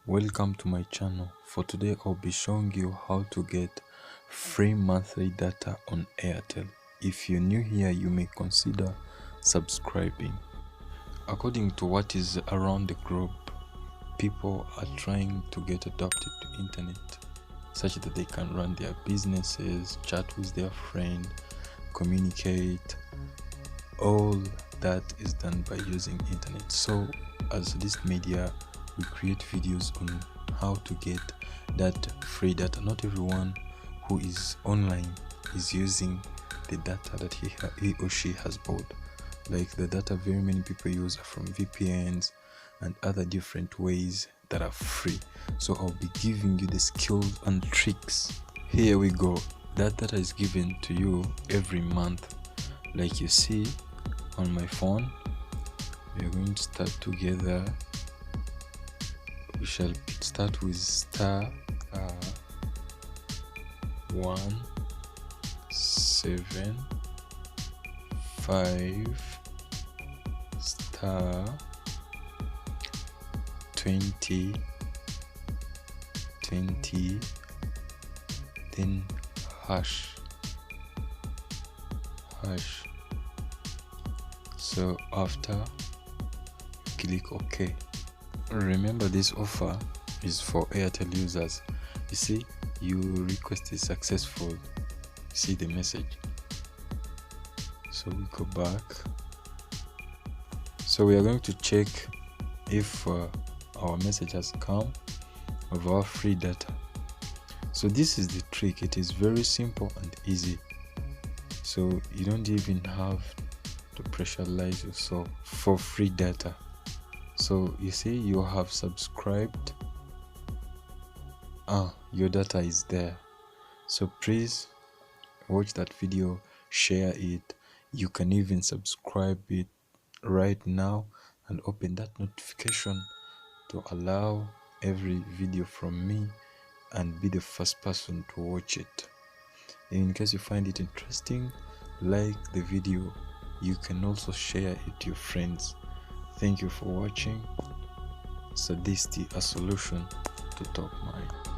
Welcome to my channel. For today I'll be showing you how to get free monthly data on Airtel. If you're new here, you may consider subscribing. According to what is around the globe, people are trying to get adopted to internet such that they can run their businesses, chat with their friend, communicate. All that is done by using internet. So as this media, we create videos on how to get that free data. Not everyone who is online is using the data that he or she has bought. Like the data very many people use are from VPNs and other different ways that are free. So I'll be giving you the skills and tricks. Here we go. That data is given to you every month. Like you see on my phone, we are going to start together. We shall start with star 175 star 20, then hash. So after, click OK. Remember, this offer is for Airtel users. You see, your request is successful. You see the message. So we go back. So we are going to check if our message has come of our free data. So this is the trick. It is very simple and easy. So you don't even have to pressurize yourself for free data. So you see, you have subscribed. Your data is there. So please watch that video, share it. You can even subscribe it right now and open that notification to allow every video from me and be the first person to watch it. In case you find it interesting, like the video. You can also share it to your friends. Thank you for watching. Sadisty, a solution to top mind.